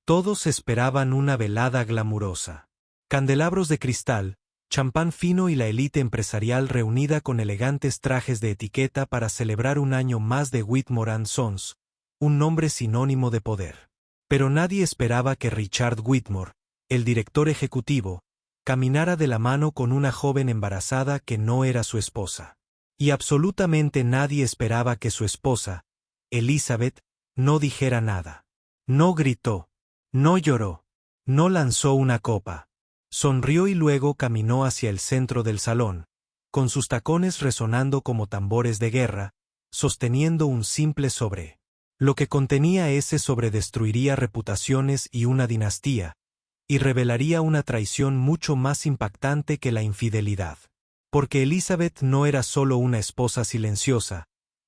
Todos esperaban una velada glamurosa. Candelabros de cristal, champán fino y la élite empresarial reunida con elegantes trajes de etiqueta para celebrar un año más de Whitmore & Sons, un nombre sinónimo de poder. Pero nadie esperaba que Richard Whitmore, el director ejecutivo, caminara de la mano con una joven embarazada que no era su esposa. Y absolutamente nadie esperaba que su esposa, Elizabeth, no dijera nada. No gritó, no lloró, no lanzó una copa. Sonrió y luego caminó hacia el centro del salón, con sus tacones resonando como tambores de guerra, sosteniendo un simple sobre. Lo que contenía ese sobre destruiría reputaciones y una dinastía, y revelaría una traición mucho más impactante que la infidelidad. Porque Elizabeth no era solo una esposa silenciosa,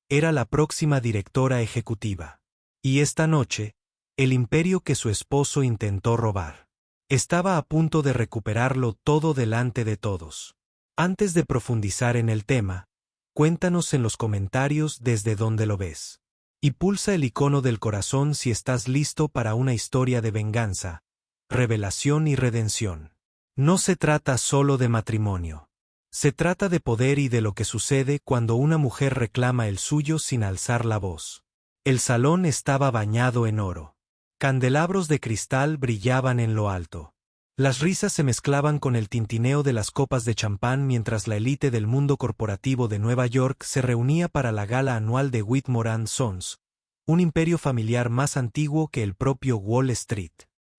era la próxima directora ejecutiva. Y esta noche, el imperio que su esposo intentó robar. Estaba a punto de recuperarlo todo delante de todos. Antes de profundizar en el tema, cuéntanos en los comentarios desde dónde lo ves. Y pulsa el icono del corazón si estás listo para una historia de venganza, revelación y redención. No se trata solo de matrimonio. Se trata de poder y de lo que sucede cuando una mujer reclama el suyo sin alzar la voz. El salón estaba bañado en oro. Candelabros de cristal brillaban en lo alto. Las risas se mezclaban con el tintineo de las copas de champán mientras la élite del mundo corporativo de Nueva York se reunía para la gala anual de Whitmore & Sons, un imperio familiar más antiguo que el propio Wall Street.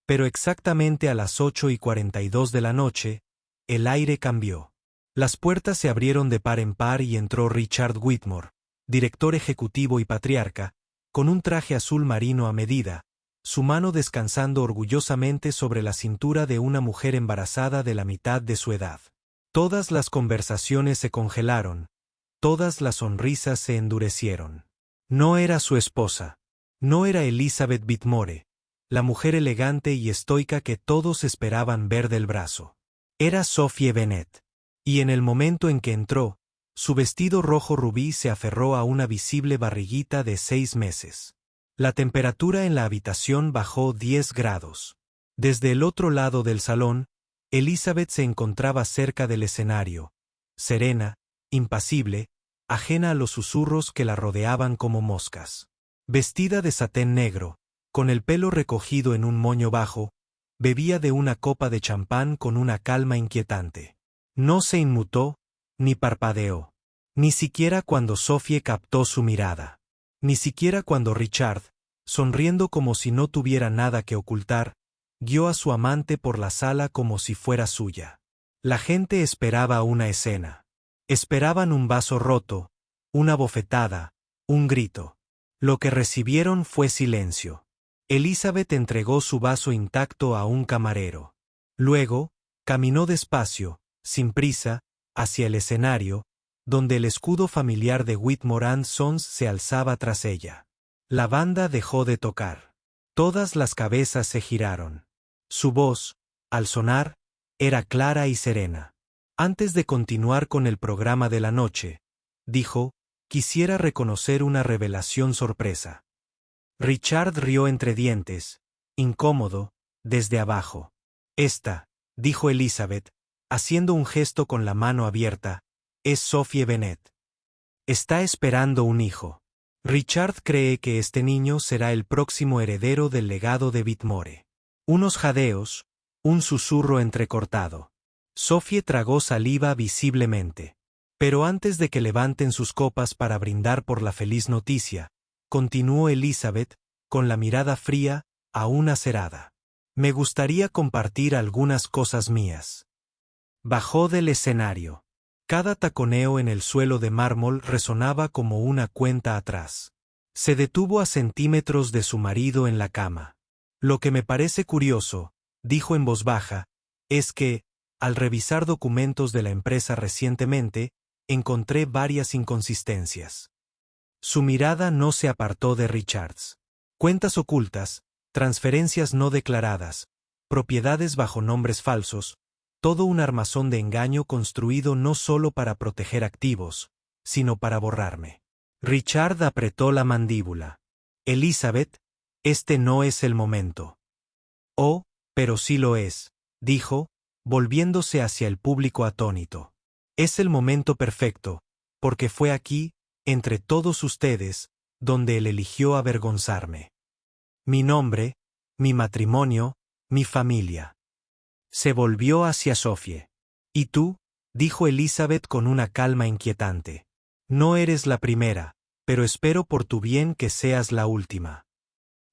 Pero exactamente a las 8:42 de la noche, el aire cambió. Las puertas se abrieron de par en par y entró Richard Whitmore, director ejecutivo y patriarca, con un traje azul marino a medida, su mano descansando orgullosamente sobre la cintura de una mujer embarazada de la mitad de su edad. Todas las conversaciones se congelaron, todas las sonrisas se endurecieron. No era su esposa. No era Elizabeth Whitmore, la mujer elegante y estoica que todos esperaban ver del brazo. Era Sophie Bennet. Y en el momento en que entró, su vestido rojo rubí se aferró a una visible barriguita de 6 meses. La temperatura en la habitación bajó 10 grados. Desde el otro lado del salón, Elizabeth se encontraba cerca del escenario, serena, impasible, ajena a los susurros que la rodeaban como moscas. Vestida de satén negro, con el pelo recogido en un moño bajo, bebía de una copa de champán con una calma inquietante. No se inmutó, ni parpadeó. Ni siquiera cuando Sophie captó su mirada. Ni siquiera cuando Richard, sonriendo como si no tuviera nada que ocultar, guió a su amante por la sala como si fuera suya. La gente esperaba una escena. Esperaban un vaso roto, una bofetada, un grito. Lo que recibieron fue silencio. Elizabeth entregó su vaso intacto a un camarero. Luego, caminó despacio, sin prisa, hacia el escenario, donde el escudo familiar de Whitmore & Sons se alzaba tras ella. La banda dejó de tocar. Todas las cabezas se giraron. Su voz, al sonar, era clara y serena. Antes de continuar con el programa de la noche, dijo, quisiera reconocer una revelación sorpresa. Richard rió entre dientes, incómodo, desde abajo. Esta, dijo Elizabeth, haciendo un gesto con la mano abierta, es Sophie Bennet. Está esperando un hijo. Richard cree que este niño será el próximo heredero del legado de Whitmore. Unos jadeos, un susurro entrecortado. Sophie tragó saliva visiblemente. Pero antes de que levanten sus copas para brindar por la feliz noticia, continuó Elizabeth, con la mirada fría, aún acerada. Me gustaría compartir algunas cosas mías. Bajó del escenario. Cada taconeo en el suelo de mármol resonaba como una cuenta atrás. Se detuvo a centímetros de su marido en la cama. Lo que me parece curioso, dijo en voz baja, es que, al revisar documentos de la empresa recientemente, encontré varias inconsistencias. Su mirada no se apartó de Richards. Cuentas ocultas, transferencias no declaradas, propiedades bajo nombres falsos, todo un armazón de engaño construido no solo para proteger activos, sino para borrarme. Richard apretó la mandíbula. Elizabeth, este no es el momento. Oh, pero sí lo es, dijo, volviéndose hacia el público atónito. Es el momento perfecto, porque fue aquí, entre todos ustedes, donde él eligió avergonzarme. Mi nombre, mi matrimonio, mi familia. Se volvió hacia Sophie. ¿Y tú? Dijo Elizabeth con una calma inquietante. No eres la primera, pero espero por tu bien que seas la última.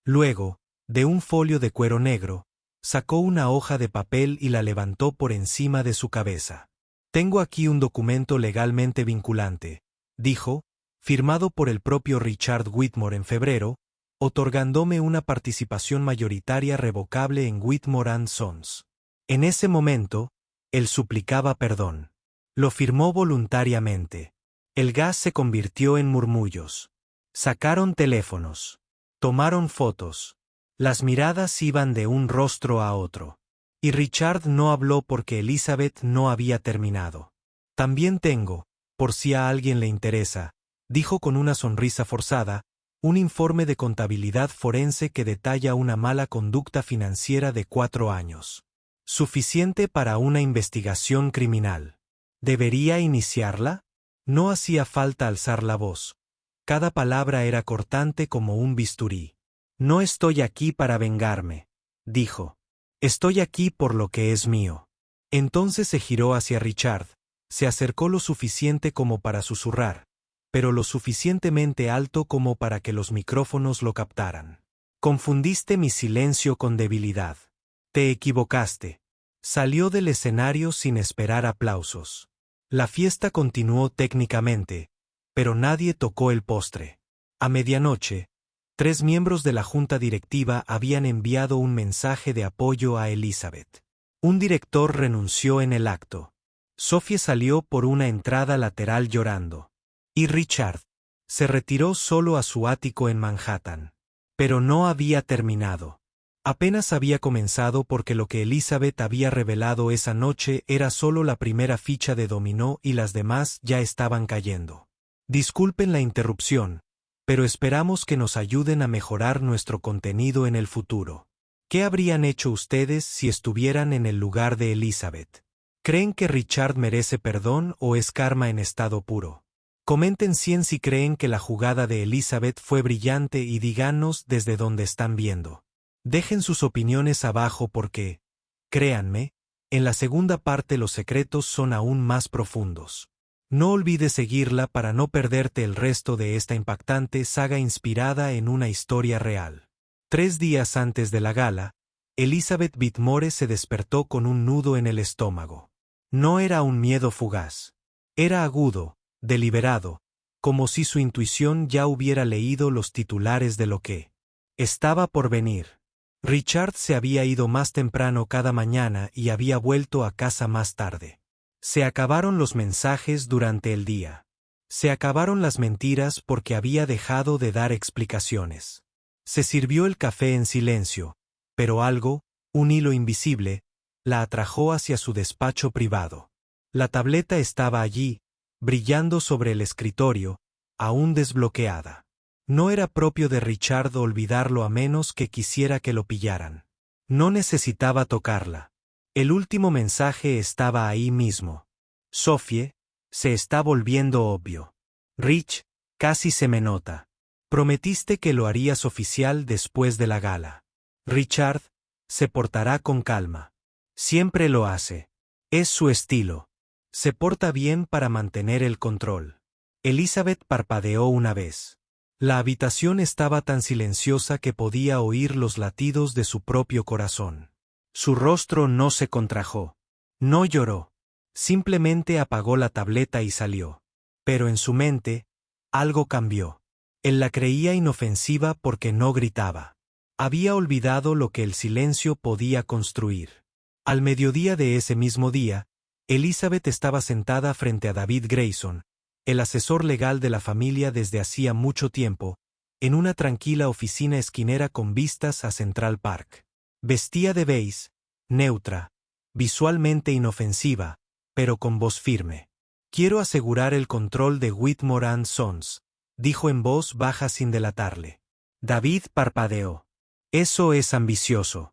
Luego, de un folio de cuero negro, sacó una hoja de papel y la levantó por encima de su cabeza. Tengo aquí un documento legalmente vinculante, dijo, firmado por el propio Richard Whitmore en febrero, otorgándome una participación mayoritaria revocable en Whitmore & Sons. En ese momento, él suplicaba perdón. Lo firmó voluntariamente. El gas se convirtió en murmullos. Sacaron teléfonos. Tomaron fotos. Las miradas iban de un rostro a otro. Y Richard no habló porque Elizabeth no había terminado. También tengo, por si a alguien le interesa, dijo con una sonrisa forzada, un informe de contabilidad forense que detalla una mala conducta financiera de 4 años. Suficiente para una investigación criminal. ¿Debería iniciarla? No hacía falta alzar la voz. Cada palabra era cortante como un bisturí. No estoy aquí para vengarme, dijo. Estoy aquí por lo que es mío. Entonces se giró hacia Richard, se acercó lo suficiente como para susurrar, pero lo suficientemente alto como para que los micrófonos lo captaran. Confundiste mi silencio con debilidad. Te equivocaste. Salió del escenario sin esperar aplausos. La fiesta continuó técnicamente, pero nadie tocó el postre. A medianoche, 3 miembros de la junta directiva habían enviado un mensaje de apoyo a Elizabeth. Un director renunció en el acto. Sophie salió por una entrada lateral llorando. Y Richard se retiró solo a su ático en Manhattan. Pero no había terminado. Apenas había comenzado porque lo que Elizabeth había revelado esa noche era solo la primera ficha de dominó y las demás ya estaban cayendo. Disculpen la interrupción, pero esperamos que nos ayuden a mejorar nuestro contenido en el futuro. ¿Qué habrían hecho ustedes si estuvieran en el lugar de Elizabeth? ¿Creen que Richard merece perdón o es karma en estado puro? Comenten si creen que la jugada de Elizabeth fue brillante y díganos desde donde están viendo. Dejen sus opiniones abajo porque, créanme, en la segunda parte los secretos son aún más profundos. No olvides seguirla para no perderte el resto de esta impactante saga inspirada en una historia real. 3 días antes de la gala, Elizabeth Whitmore se despertó con un nudo en el estómago. No era un miedo fugaz. Era agudo, deliberado, como si su intuición ya hubiera leído los titulares de lo que estaba por venir. Richard se había ido más temprano cada mañana y había vuelto a casa más tarde. Se acabaron los mensajes durante el día. Se acabaron las mentiras porque había dejado de dar explicaciones. Se sirvió el café en silencio, pero algo, un hilo invisible, la atrajo hacia su despacho privado. La tableta estaba allí, brillando sobre el escritorio, aún desbloqueada. No era propio de Richard olvidarlo a menos que quisiera que lo pillaran. No necesitaba tocarla. El último mensaje estaba ahí mismo. Sophie, se está volviendo obvio. Rich, casi se me nota. Prometiste que lo harías oficial después de la gala. Richard, se portará con calma. Siempre lo hace. Es su estilo. Se porta bien para mantener el control. Elizabeth parpadeó una vez. La habitación estaba tan silenciosa que podía oír los latidos de su propio corazón. Su rostro no se contrajo. No lloró. Simplemente apagó la tableta y salió. Pero en su mente, algo cambió. Él la creía inofensiva porque no gritaba. Había olvidado lo que el silencio podía construir. Al mediodía de ese mismo día, Elizabeth estaba sentada frente a David Grayson, el asesor legal de la familia desde hacía mucho tiempo, en una tranquila oficina esquinera con vistas a Central Park. Vestía de beige, neutra, visualmente inofensiva, pero con voz firme. Quiero asegurar el control de Whitmore & Sons, dijo en voz baja sin delatarle. David parpadeó. Eso es ambicioso.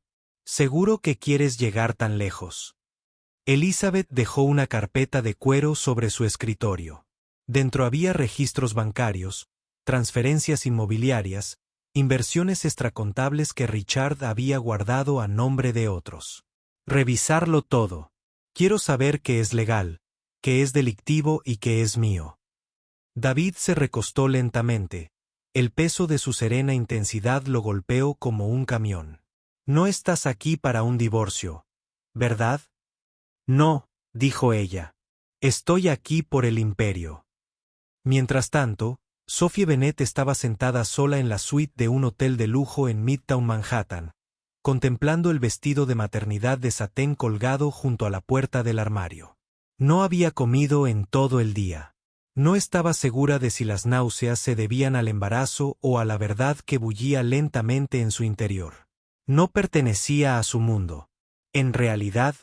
Seguro que quieres llegar tan lejos. Elizabeth dejó una carpeta de cuero sobre su escritorio. Dentro había registros bancarios, transferencias inmobiliarias, inversiones extracontables que Richard había guardado a nombre de otros. Revisarlo todo. Quiero saber qué es legal, qué es delictivo y qué es mío. David se recostó lentamente. El peso de su serena intensidad lo golpeó como un camión. No estás aquí para un divorcio, ¿verdad? No, dijo ella. Estoy aquí por el imperio. Mientras tanto, Sophie Bennet estaba sentada sola en la suite de un hotel de lujo en Midtown Manhattan, contemplando el vestido de maternidad de satén colgado junto a la puerta del armario. No había comido en todo el día. No estaba segura de si las náuseas se debían al embarazo o a la verdad que bullía lentamente en su interior. No pertenecía a su mundo. En realidad,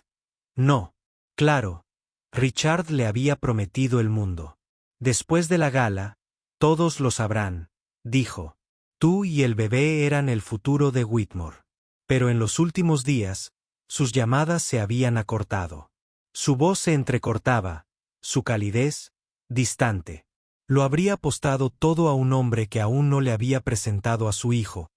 no. Claro, Richard le había prometido el mundo. Después de la gala, todos lo sabrán, dijo. Tú y el bebé eran el futuro de Whitmore. Pero en los últimos días, sus llamadas se habían acortado. Su voz se entrecortaba, su calidez, distante. Lo habría apostado todo a un hombre que aún no le había presentado a su hijo,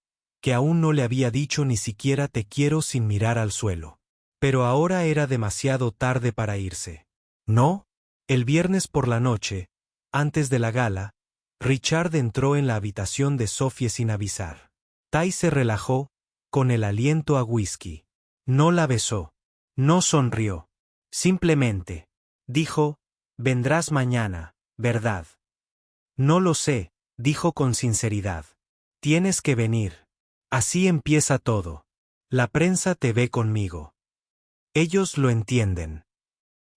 que aún no le había dicho ni siquiera te quiero sin mirar al suelo. Pero ahora era demasiado tarde para irse. ¿No? El viernes por la noche, antes de la gala, Richard entró en la habitación de Sophie sin avisar. Ty se relajó, con el aliento a whisky. No la besó. No sonrió. Simplemente dijo, vendrás mañana, ¿verdad? No lo sé, dijo con sinceridad. Tienes que venir. Así empieza todo. La prensa te ve conmigo. Ellos lo entienden.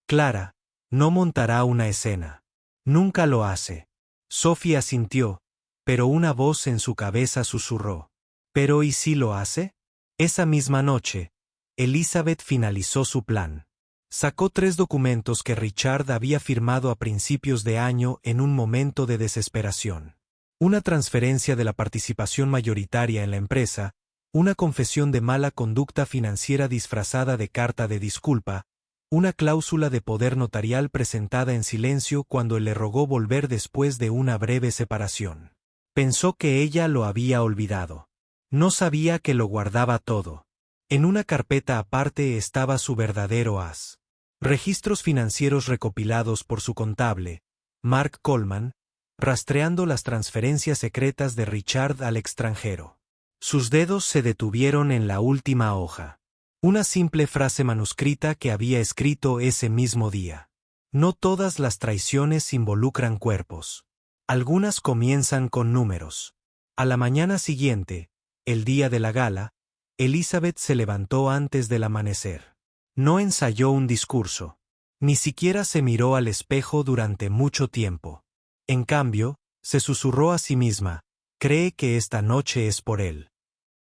Clara, no montará una escena. Nunca lo hace. Sophie asintió, pero una voz en su cabeza susurró. ¿Pero y si lo hace? Esa misma noche, Elizabeth finalizó su plan. Sacó 3 documentos que Richard había firmado a principios de año en un momento de desesperación. Una transferencia de la participación mayoritaria en la empresa, una confesión de mala conducta financiera disfrazada de carta de disculpa, una cláusula de poder notarial presentada en silencio cuando él le rogó volver después de una breve separación. Pensó que ella lo había olvidado. No sabía que lo guardaba todo. En una carpeta aparte estaba su verdadero as. Registros financieros recopilados por su contable, Mark Coleman, rastreando las transferencias secretas de Richard al extranjero. Sus dedos se detuvieron en la última hoja. Una simple frase manuscrita que había escrito ese mismo día. No todas las traiciones involucran cuerpos. Algunas comienzan con números. A la mañana siguiente, el día de la gala, Elizabeth se levantó antes del amanecer. No ensayó un discurso. Ni siquiera se miró al espejo durante mucho tiempo. En cambio, se susurró a sí misma, cree que esta noche es por él.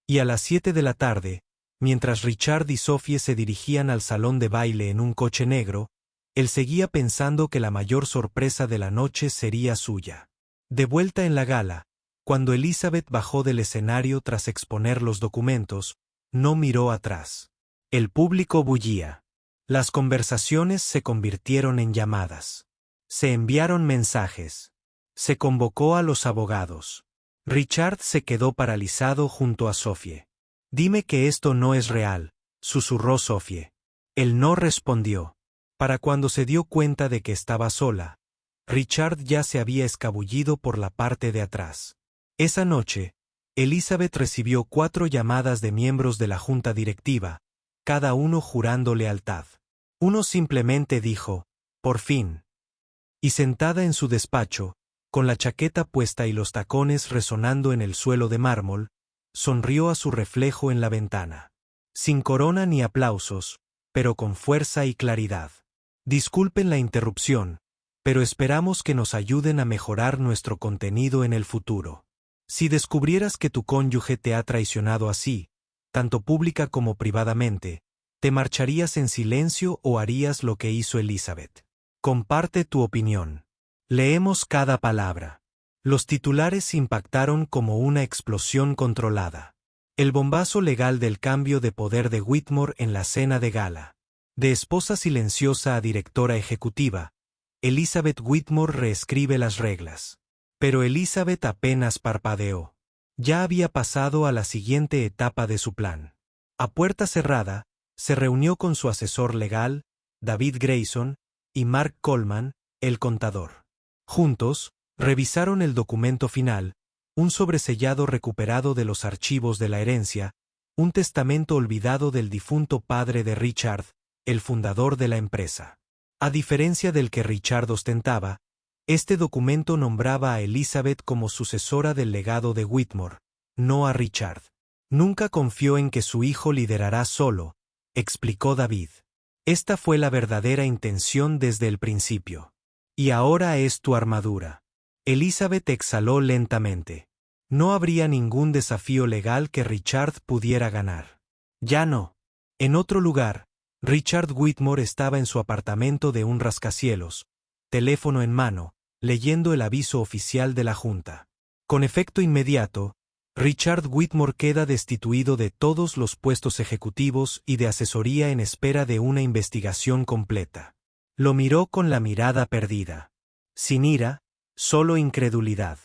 Y a las 7 de la tarde, mientras Richard y Sophie se dirigían al salón de baile en un coche negro, él seguía pensando que la mayor sorpresa de la noche sería suya. De vuelta en la gala, cuando Elizabeth bajó del escenario tras exponer los documentos, no miró atrás. El público bullía. Las conversaciones se convirtieron en llamadas. Se enviaron mensajes. Se convocó a los abogados. Richard se quedó paralizado junto a Sophie. Dime que esto no es real, susurró Sophie. Él no respondió. Para cuando se dio cuenta de que estaba sola, Richard ya se había escabullido por la parte de atrás. Esa noche, Elizabeth recibió 4 llamadas de miembros de la junta directiva, cada uno jurando lealtad. Uno simplemente dijo, por fin. Y sentada en su despacho, con la chaqueta puesta y los tacones resonando en el suelo de mármol, sonrió a su reflejo en la ventana. Sin corona ni aplausos, pero con fuerza y claridad. Disculpen la interrupción, pero esperamos que nos ayuden a mejorar nuestro contenido en el futuro. Si descubrieras que tu cónyuge te ha traicionado así, tanto pública como privadamente, ¿te marcharías en silencio o harías lo que hizo Elizabeth? Comparte tu opinión. Leemos cada palabra. Los titulares impactaron como una explosión controlada. El bombazo legal del cambio de poder de Whitmore en la cena de gala. De esposa silenciosa a directora ejecutiva, Elizabeth Whitmore reescribe las reglas. Pero Elizabeth apenas parpadeó. Ya había pasado a la siguiente etapa de su plan. A puerta cerrada, se reunió con su asesor legal, David Grayson, y Mark Coleman, el contador. Juntos, revisaron el documento final, un sobresellado recuperado de los archivos de la herencia, un testamento olvidado del difunto padre de Richard, el fundador de la empresa. A diferencia del que Richard ostentaba, este documento nombraba a Elizabeth como sucesora del legado de Whitmore, no a Richard. Nunca confió en que su hijo liderará solo, explicó David. Esta fue la verdadera intención desde el principio. Y ahora es tu armadura. Elizabeth exhaló lentamente. No habría ningún desafío legal que Richard pudiera ganar. Ya no. En otro lugar, Richard Whitmore estaba en su apartamento de un rascacielos, teléfono en mano, leyendo el aviso oficial de la Junta. Con efecto inmediato, Richard Whitmore queda destituido de todos los puestos ejecutivos y de asesoría en espera de una investigación completa. Lo miró con la mirada perdida. Sin ira, solo incredulidad.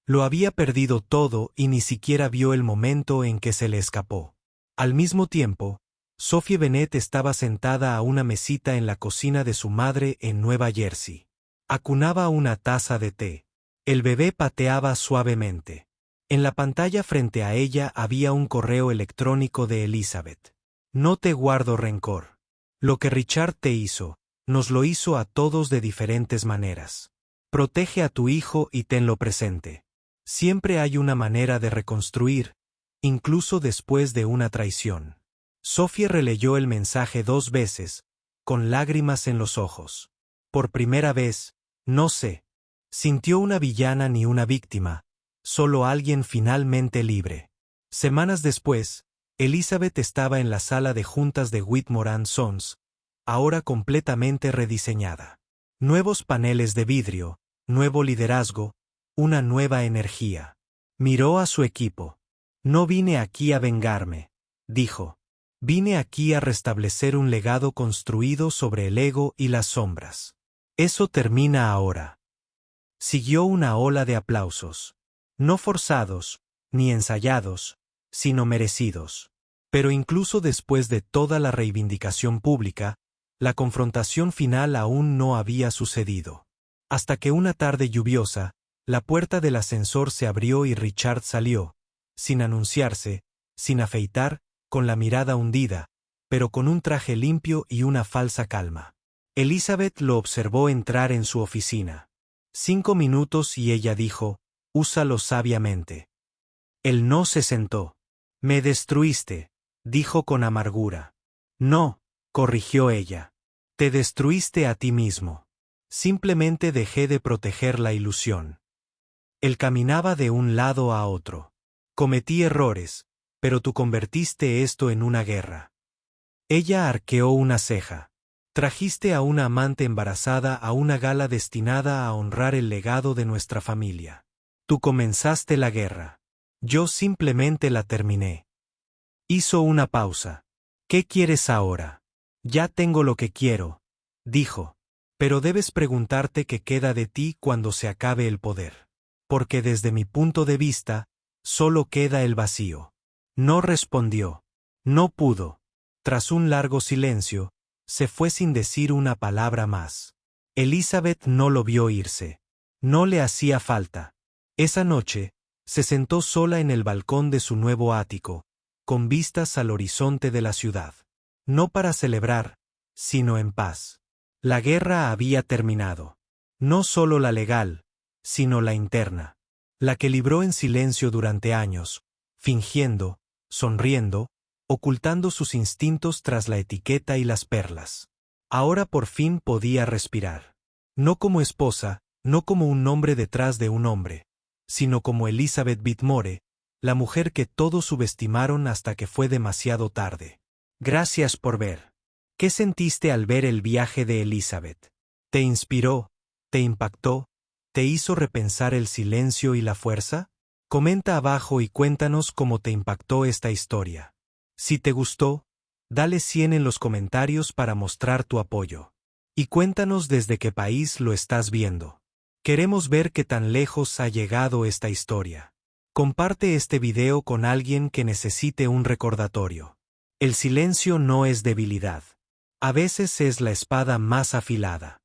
Lo había perdido todo y ni siquiera vio el momento en que se le escapó. Al mismo tiempo, Sophie Bennet estaba sentada a una mesita en la cocina de su madre en Nueva Jersey. Acunaba una taza de té. El bebé pateaba suavemente. En la pantalla frente a ella había un correo electrónico de Elizabeth. No te guardo rencor. Lo que Richard te hizo, nos lo hizo a todos de diferentes maneras. Protege a tu hijo y tenlo presente. Siempre hay una manera de reconstruir, incluso después de una traición. Sophie releyó el mensaje 2 veces, con lágrimas en los ojos. Por primera vez, no sé, sintió una villana ni una víctima, solo alguien finalmente libre. Semanas después, Elizabeth estaba en la sala de juntas de Whitmore & Sons, ahora completamente rediseñada. Nuevos paneles de vidrio, nuevo liderazgo, una nueva energía. Miró a su equipo. No vine aquí a vengarme, dijo. Vine aquí a restablecer un legado construido sobre el ego y las sombras. Eso termina ahora. Siguió una ola de aplausos. No forzados, ni ensayados, sino merecidos. Pero incluso después de toda la reivindicación pública, la confrontación final aún no había sucedido. Hasta que una tarde lluviosa, la puerta del ascensor se abrió y Richard salió, sin anunciarse, sin afeitar, con la mirada hundida, pero con un traje limpio y una falsa calma. Elizabeth lo observó entrar en su oficina. 5 minutos y ella dijo, úsalo sabiamente. Él no se sentó. Me destruiste, dijo con amargura. No, corrigió ella. Te destruiste a ti mismo. Simplemente dejé de proteger la ilusión. Él caminaba de un lado a otro. Cometí errores, pero tú convertiste esto en una guerra. Ella arqueó una ceja. Trajiste a una amante embarazada a una gala destinada a honrar el legado de nuestra familia. Tú comenzaste la guerra. Yo simplemente la terminé. Hizo una pausa. ¿Qué quieres ahora? Ya tengo lo que quiero, dijo. Pero debes preguntarte qué queda de ti cuando se acabe el poder. Porque desde mi punto de vista, solo queda el vacío. No respondió. No pudo. Tras un largo silencio, se fue sin decir una palabra más. Elizabeth no lo vio irse. No le hacía falta. Esa noche, se sentó sola en el balcón de su nuevo ático, con vistas al horizonte de la ciudad. No para celebrar, sino en paz. La guerra había terminado. No solo la legal, sino la interna. La que libró en silencio durante años, fingiendo, sonriendo, ocultando sus instintos tras la etiqueta y las perlas. Ahora por fin podía respirar. No como esposa, no como un hombre detrás de un hombre, sino como Elizabeth Whitmore, la mujer que todos subestimaron hasta que fue demasiado tarde. Gracias por ver. ¿Qué sentiste al ver el viaje de Elizabeth? ¿Te inspiró? ¿Te impactó? ¿Te hizo repensar el silencio y la fuerza? Comenta abajo y cuéntanos cómo te impactó esta historia. Si te gustó, dale 100 en los comentarios para mostrar tu apoyo. Y cuéntanos desde qué país lo estás viendo. Queremos ver qué tan lejos ha llegado esta historia. Comparte este video con alguien que necesite un recordatorio. El silencio no es debilidad. A veces es la espada más afilada.